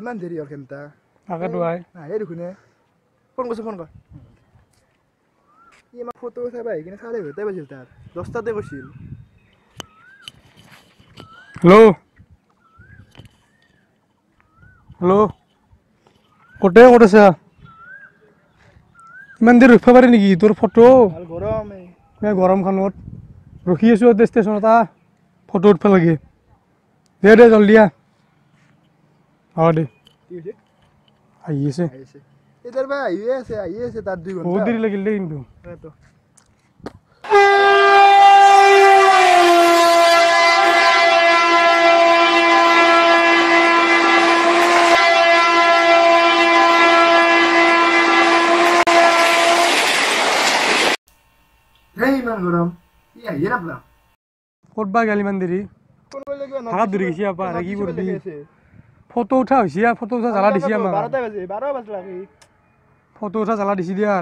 ইমান দেৰি হ'ল কেনটা তাকেতো আই নাহে দেখোন ফোন কৰিছোঁ ফোন কৰ ই আমাক ফটো চাব আহি কিনে 11:30 বাজিল তাৰ 10টাতে কৈছিল হেল্ল' হেল্ল' ক'ত আছা ইমান দেৰি ৰখিব পাৰি নেকি তোৰ ফটো গৰম গৰমখনত ৰখি আছোঁ ষ্টেচনত ফটো উঠিব লাগে দে জলদি দে আহি আছে এটাৰ পৰা আহিয়ে আছে তাত 2 ঘণ্টা বহুত দেৰি লাগিল দেই কিন্তু ইমান গৰম আহিয়ে নাপলা ক'ত বা গেল ইমান দেৰি ভাড়াত ধৰি গৈছে আপা কি কৰিবি ফটো উঠা হৈছে ফটো উঠা জ্বালা দিছে আমাক 12 বাজলা ফটো উঠা জ্বালা দিছে দিয়া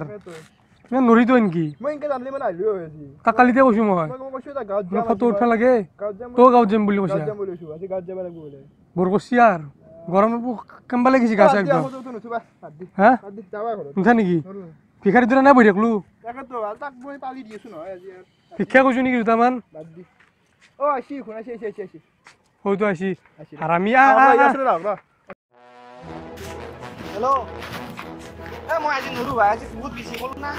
ইমান নৰিতো নেকি মই ইনকে জানলি মানে আহিলো হৈছি তাক কালিতে কৈছোঁ মই কৈছোঁ তা গাঁৱত যাম ফটো উঠা লাগে তই গাঁৱত যাম বুলি কৈছা আজি গাঁৱত যাব লাগিব বোলে বৰ কৈছি আৰু গৰমত কেম্বা লাগিছে গা চা একদম হা নুঠা নেকি ভিখাৰীৰ দৰে নাই বহি থাকলো তাক মই পালি দি আছোঁ নহয় আজি ভিক্ষা কৈছোঁ নেকি দুটামান আইছি হয়তো আইছি হাৰামি হেল্ল' মই আজি নৰো ভাই আজি বহুত বিজি ক'লো না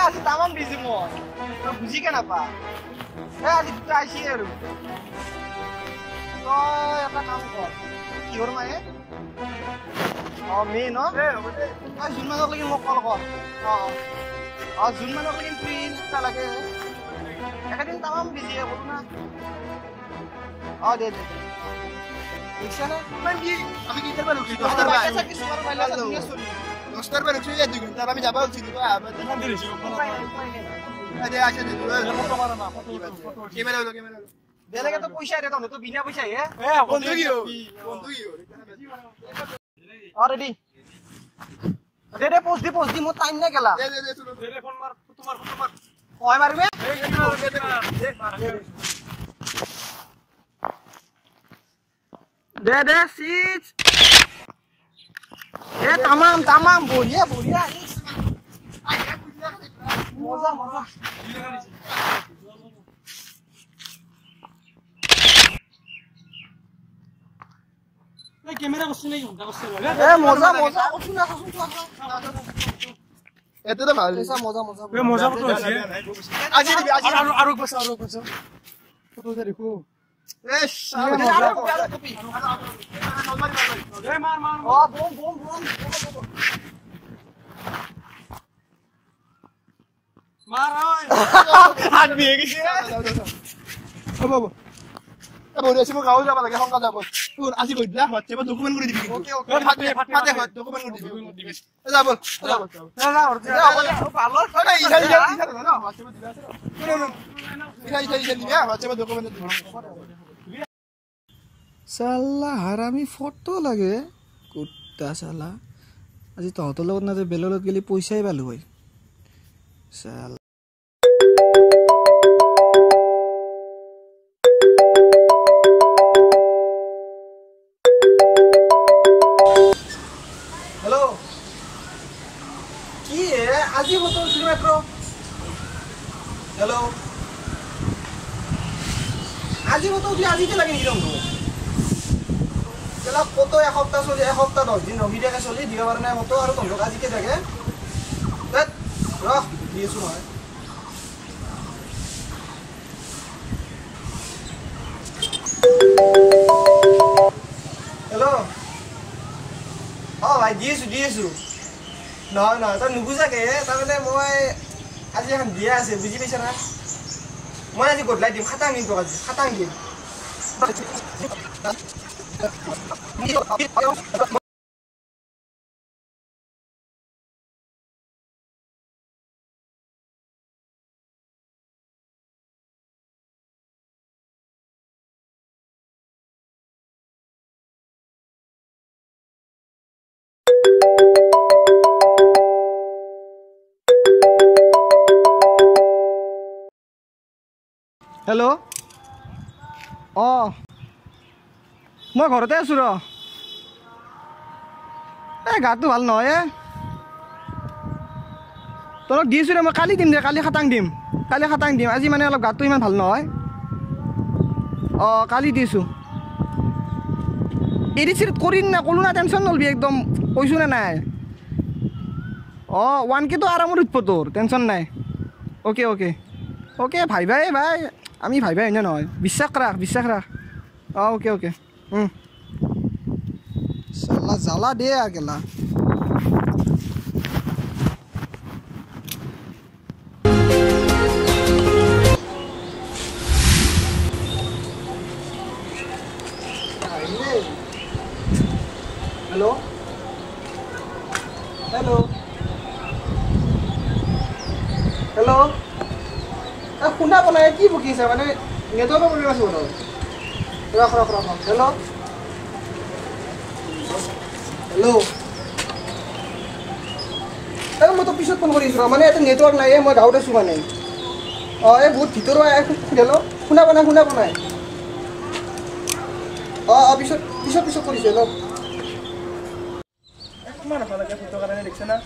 আজি তামাম বিজি মই বুজি কে নাপা আজি দুটা আইছি আৰু তই এটা কাম কৰ কিহৰ মায়ে মেই ন জোন মানুহক লাগি মোক কল কৰ জোন মানুহক লাগি তুই ইনষ্টা লাগে একেদিন তামাম বিজি ক'লো না দে দেখিছা না আমি কি করবা রুখছি 10টার বাইরে আছে সুপার মাইলা আছে দুনিয়া চলি 10টার বাইরে রুখছি 2 ঘন্টা আমি যাবা উঠিনি তো দেখা দিছি আরে আসে দে ফটো মারা না ফটো ক্যামেরা দেলে তো পয়সা রে তো বিনা পয়সা বন্ধু কিও রেডি দে পোস্ট দি মো টাইম না গেলা দে ফোন মার তোমার ফটো মার কয় মারবে দে সিট tamam बढ़िया मजा এই ক্যামেরা বসছে নাই ঘন্টা বসছে মজা শুন এতে তো ভালো এসা মজা মজা ফটো আছে আজি আর বসা ফটো দেখো साला हारामी फटो लगे कुत्ता साला आज तहतर लगत ना बेलत गली पैसाई पालू भाई साला हेलो की आज फटो मात्र हेलो आज फटो आज लगे निकम ফটো এসপ্তাহ চলি এসপ্তাহ 10 দিন ৰখি থাকে চলি দিব পাৰা নাই ফটো আৰু তহঁতক আজি কে থাকে ৰখ দি আছো নহয় হেল্ল' ভাই দি আছো নহয় তই নুবুজাকে তাৰমানে মই আজি এখন বিয়া আছে বুজি পাইছা না মই আজি গধূলি দিম খাটাং দিম তোক আজি খাটাং দিম হেল্ল' মই ঘৰতে আছোঁ ৰ এই গাটো ভাল নহয় তলক দিছোঁ ৰে মই কালি দিম দে কালি খাটাং দিম আজি মানে অলপ গাটো ইমান ভাল নহয় কালি দিছোঁ এডিট চিডিট কৰিম না ক'লো না টেনশ্যন নলবি একদম কৈছোঁ নে নাই 1K তো আৰামত উঠিব তোৰ টেনশ্যন নাই অ'কে ভাই আমি ভাই হয়নে নহয় বিশ্বাস ৰাখ অ'কে চালা জ্বালা দে আৰু গেলা হেল্ল' শুনা পোৱা নাই কি বকি আছে মানে নেটৱৰ্কৰ প্ৰব্লেম আছে বোলো ৰখ হেল্ল' মই তো পিছত ফোন কৰিছোঁ মানে এটা নেটৱৰ্ক নাই মই গাঁৱত আছোঁ মানে এই বহুত ভিতৰুৱা হেল্ল' শুনা পোৱা নাই পিছত কৰিছোঁ হেল্ল' কিমান ভাল লাগে ফটো কাৰণে দেখিছে না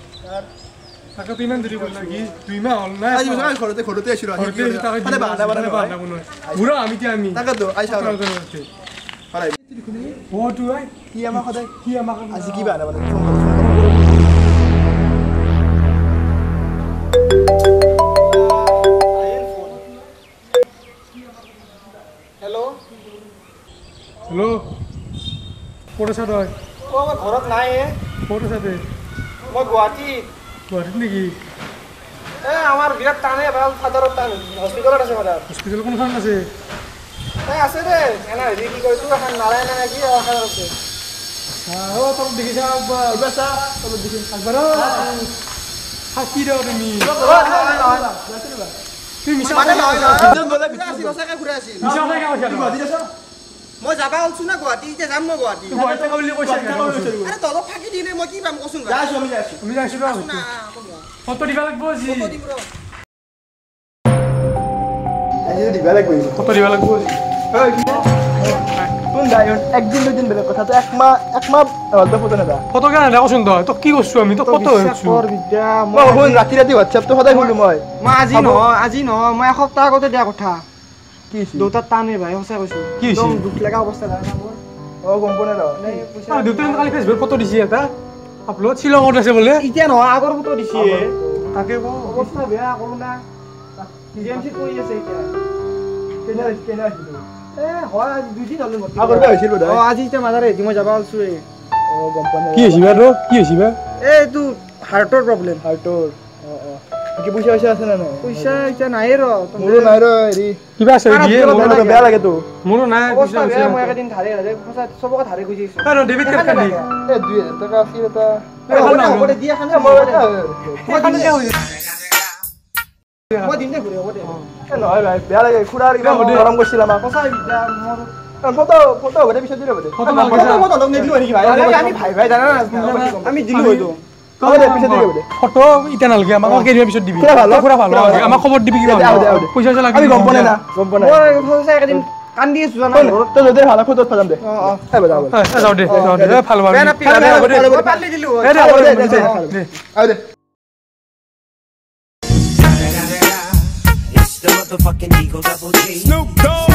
তাকে ইমান দেৰি কৰিলা কি 2 মাহ হ'ল না ঘৰতে আছিলোঁ আমি তাকেতো আইছা কি আমাক সদায় আজি কি বাহানা মানে হেল্ল' ক'ত আছা তই মই ঘৰত নাই ক'ত আছা তই মই গুৱাহাটীত নেকি আমাৰ বিৰাট টানে ভাল ফাদাৰৰ টান হস্পিটেলত আছে ফাদাৰ হস্পিটেল কোনখন আছে আছে দে এনে হেৰি কি কয় তোৰ এখন নাৰায়ণ নে কি এখন আছে তলত দেখিছা তলত দেখি একবাৰ কি দেৱা তুমি মই যাবা ওলছো না গুৱাহাটী এতিয়া যাম মই গুৱাহাটী তলত থাকি দিলে মই কি পাম কচোন ফটো দিবা লাগিব একদিন দুদিন বেলেগ কথা একমাহ ফটো নেদা ফটো কেনে নেদা কচোন তই তোক কি কৈছো আমি তোক ফটো ৰাতি হোৱাটছএপটো সদায় শুনো মই আজি নহয় মই এসপ্তাহ আগতে দিয়া কথা কি দেউতাৰ টানে ভাই সঁচা কৈছো কি একদম দুখ লগা অৱস্থা গম পোৱা নাই দেউতাই কালি ফেচবুকত ফটো দিছে এটা আপলোড শ্বিলঙত আছে বোলে এতিয়া নহয় আগৰ ফটো দিছে তাকে অৱস্থা বেয়া কৰো না জিএমচি কৰি আছে এতিয়া হয় আজি 2 দিন হ'ল আজি এতিয়া মাজাৰে মই যাবা ওলছো গম পোৱা নাই কি হৈছে বা এইটো হাৰ্টৰ প্ৰব্লেম কি পইচা আছে না নাই পইচা এতিয়া নাই ৰ মোৰো নাই ৰ হেৰি কিবা আছে দিয়ে বেয়া লাগে তো মোৰো নাই অৱস্থা বেয়া মই একদিন ধাৰে চবকে ধাৰে খুজিছো আৰু ডেবিট কাৰ্ড খালি 2000 টকা আছিল এটা হ'ব দে দিয়া খান মই দিন দে ঘূৰি হ'ব দে নহয় ভাই বেয়া লাগে খুৰাৰ ইমান গৰম কৰিছিল আমাক সঁচা বিদ্যা মোৰ ফটো হ'ব দে পিছত দিলে হ'ব দে মই তলক নিদিলো নেকি ভাই আমি ভাই জানা না আমি দিলো হয়তো ফটো এতিয়া নালাগে আমাক কেইদিন পিছত দিবি পুৰা ভাল আমাক খবৰ দিবি কিবা পইচা চইচা লাগে আমি গম পোৱা নাই মই সঁচা একদিন কান্দি আছো জানা তই যদি ভাল ফটো উঠাম দে যাও দে ভাল ভাল পালি দিলো দে The motherfucking Eagle Double G. Snoop Dogg.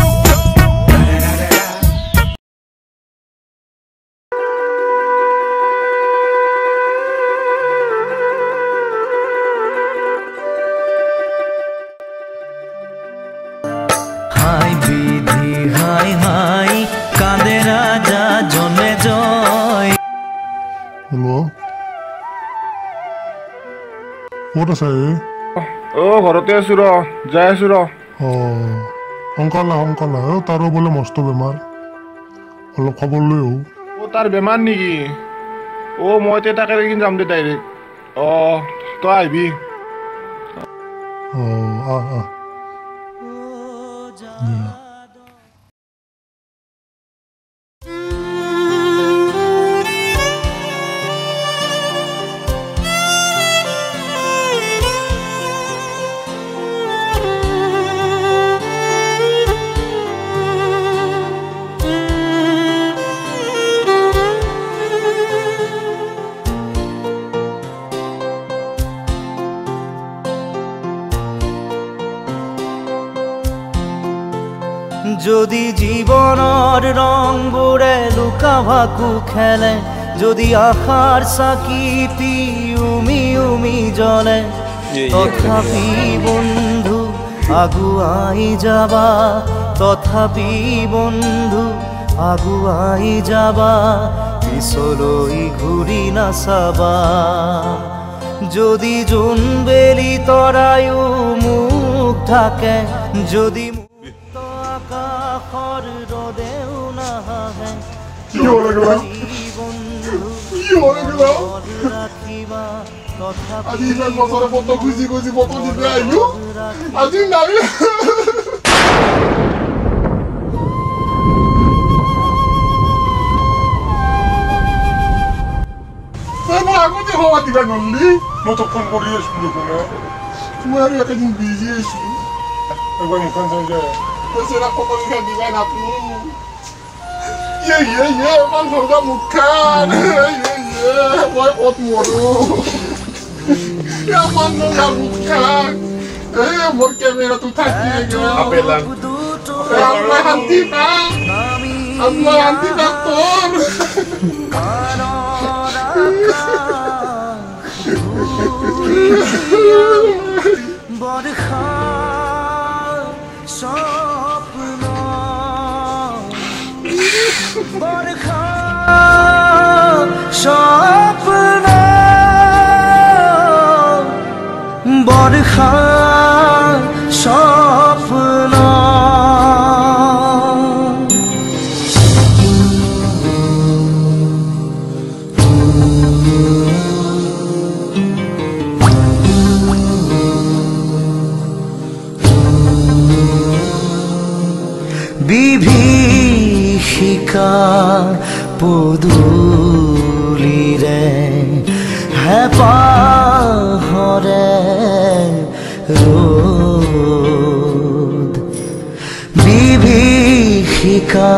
Hi Bidhi, hi, Kande Raja, Jonne Joy. Hello? What is it? ঘৰতে আছো ৰ যাই আছো ৰ শংকালা তাৰো বোলে মস্ত বেমাৰ অলপ খবৰ লৈ তাৰ বেমাৰ নেকি মই এতিয়া তাকে যাম দে ডাইৰেক্ট তই আহিবি যদি জীবনৰ ৰংবোৰে লুকা ভাকু খেলে যদি আশাৰ চাকি উমি উমি জ্বলে তথাপি বন্ধু আগুৱাই যাবা তথাপি বন্ধু আগুৱাই যাবা পিছলৈ ঘূৰি নাচাবা যদি জোনবেলি তৰায়ো মুখ ঢাকে যদি মুক্ত আকাশৰ ৰদেও নাহে ৰাখিবা আজি ইমান বছৰে ফটো খুজি খুজি ফটো দিবলৈ আহিলো আজি নামি মই আগতে হওয়া দিবা নলি মই তো ফোন কৰি আছো দেখোন মই আৰু একেদিন বিজি আছো একবাৰ মুখান চাই যায় সেটা ফটো লিখা দিবা না তুমি man সরগা মুখান মই কত মরো man সরগা মুখান মোর ক্যামেরা তো থাকি আবেলা আমরা হান্তি না তোর বরখা স্বপ্ন বরখা স্বপ্ন বরখা স্বপ্ন বিভীষিকা পদূলিৰে হেঁপাহৰে ৰ'দ বিভীষিকা